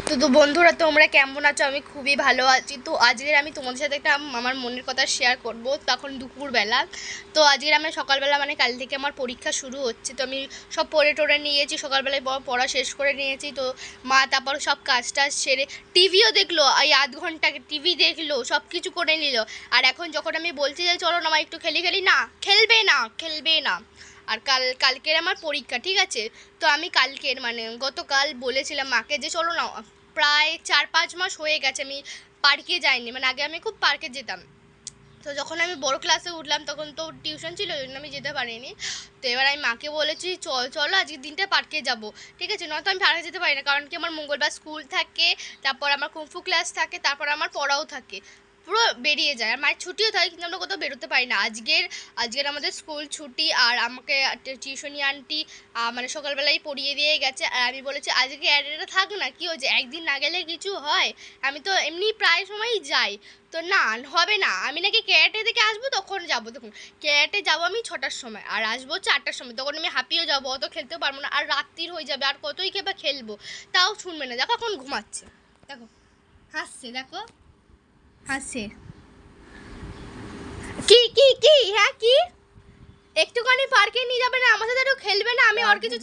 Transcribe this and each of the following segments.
তো বন্ধুরা তোমরা কেমন আছো? আমি খুবই ভালো আছি। তো আজকের আমি তোমাদের সাথে একটা আমার মনের কথা শেয়ার করব। তখন দুপুরবেলা। তো আজকের আমি সকালবেলা মানে কাল থেকে আমার পরীক্ষা শুরু হচ্ছে। তো আমি সব পড়ে টোরে নিয়েছি, সকালবেলায় পড়া শেষ করে নিয়েছি। তো মা তারপর সব কাজ টাজ সেরে টিভিও দেখলো, এই আধ ঘন্টা টিভি দেখলো, সব কিছু করে নিল। আর এখন যখন আমি বলছি যে চলো না মা একটু খেলি, না খেলবে না। আর কালকের আমার পরীক্ষা, ঠিক আছে? তো আমি কালকের মানে গতকাল বলেছিলাম মাকে যে চলো না, প্রায় 4-5 মাস হয়ে গেছে আমি পার্কে যাইনি। মানে আগে আমি খুব পার্কে যেতাম। তো যখন আমি বড় ক্লাসে উঠলাম তখন তো টিউশন ছিল, ওই জন্য আমি যেতে পারিনি। তো এবার আমি মাকে বলেছি চলো আজকের দিনটা পার্কে যাব, ঠিক আছে? নয়তো আমি পার্কে যেতে পারি না, কারণ কি আমার মঙ্গলবার স্কুল থাকে, তারপর আমার কুংফু ক্লাস থাকে, তারপর আমার পড়াও থাকে, পুরো বেরিয়ে যায়। আর মায়ের ছুটিও থাকে, কিন্তু আমরা কোথাও বেরোতে পারি না। আজকের আমাদের স্কুল ছুটি, আর আমাকে টিউশনি আন্টি মানে সকালবেলায় পড়িয়ে দিয়ে গেছে। আর আমি বলেছি আজকে অ্যাডেটা থাক না, কী হয়েছে, একদিন না গেলে কিছু হয়? আমি তো এমনি প্রায় সময়ই যাই। তো না হবে না, আমি নাকি ক্যারাটে থেকে আসবো, তখন যাবো। তখন ক্যারাটে যাবো আমি 6টার সময়, আর আসবো 4টার সময়। তখন আমি হাঁপিয়েও যাবো, অত খেলতেও পারবো না, আর রাত্রির হয়ে যাবে, আর কতই বা খেলবো। তাও শুনবে না, দেখো এখন ঘুমাচ্ছে, দেখো হাসছে, দেখো হাসছে। কি কি কি হ্যাঁ কি একটুখানি পার্কে নিয়ে যাবে না? আমার সাথে একটু খেলবে না? আমি আর কিছু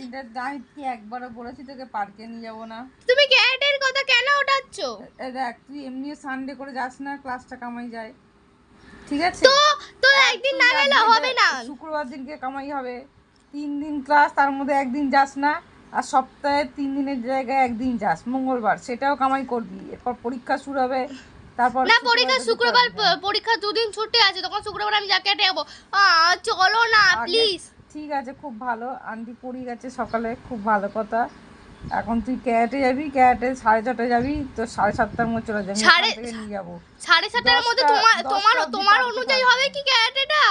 কি একবারও বলেছি তোকে পার্কে নিয়ে যাবো না? তুমি ক্যারাটের কথা কেন ওঠাচ্ছ? দেখ, তুই এমনিও সানডে করে যাস না, ক্লাসটা কামাই যায়, ঠিক আছে? তো তো আর একদিন তুই না গেলে হবে না? শুক্রবার দিনকে কামাই হবে, 3 দিন ক্লাস, তার মধ্যে একদিন যাস না। আর সপ্তাহে 3 দিনের জায়গায় একদিন যাস, মঙ্গলবার, সেটাও কামাই করবি। এরপর পরীক্ষা শুরু হবে, তারপর না, পরীক্ষা শুক্রবার, পরীক্ষা দুদিন ছুটি আছে, তখন শুক্রবার আমি যাকে যাবো। চলো না প্লিজ। ঠিক আছে, খুব ভালো, আন্টি পড়িয়ে গেছে সকালে, খুব ভালো কথা। এখন তুই ক্যারাটে যাবি, ক্যারাটে 6:30টায় যাবি, তো 7:30টার মধ্যে চলে যাবি, এখান থেকে নিয়ে যাবো। 7:30টার মধ্যে তোমার অনুযায়ী হবে কি ক্যারাটেটা?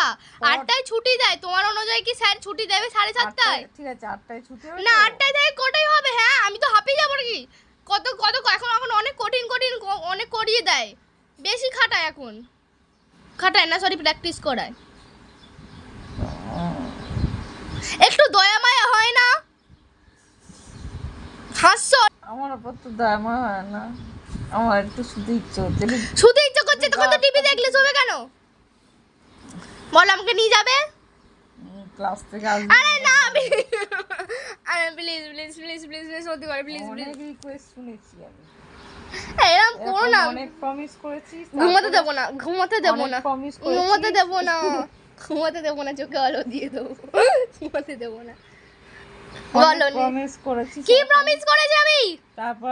8টায় ছুটি দেয়, তোমার অনুযায়ী কি স্যার ছুটি দেবে 7:30টায়? ঠিক আছে, 8টায় ছুটি হবে না, তো? 8টায় থেকে কোটাই হবে। হ্যাঁ, আমি তো হাঁপিয়ে যাবো নাকি? কত কত এখন এখন অনেক কঠিন অনেক করিয়ে দেয়, বেশি খাটায় এখন। খাটায় না, সরি, প্র্যাকটিস করায়। একটু দয়া মায়া হয় না? হাসছো? আমার ওপর তো দয়া মায়া হয় না, আমার একটু শুতে ইচ্ছে হচ্ছে। শুধু ইচ্ছে করছে, তখন তো টিভি দেখলে শোবে কেন? বল, আমাকে নিয়ে যাবে? ক্লাস থেকে আসবি? আরে না, আমি আরে প্লিজ প্লিজ প্লিজ প্লিজ সত্যি করে প্লিজ প্লিজ। অনেক রিকোয়েস্ট শুনেছি আমি, এরকম করো না। অনেক প্রমিস করেছিস, ঘুমাতে দেবো না, ঘুমাতে দেবো না, প্রমিস ঘুমাতে দেবো না, ঘুমাতে দেবো না, চোখে আলো দিয়ে দেবো, ঘুমাতে দেবো না। বলো প্রমিস করেছিস, কি প্রমিস করেছি আমি? তারপর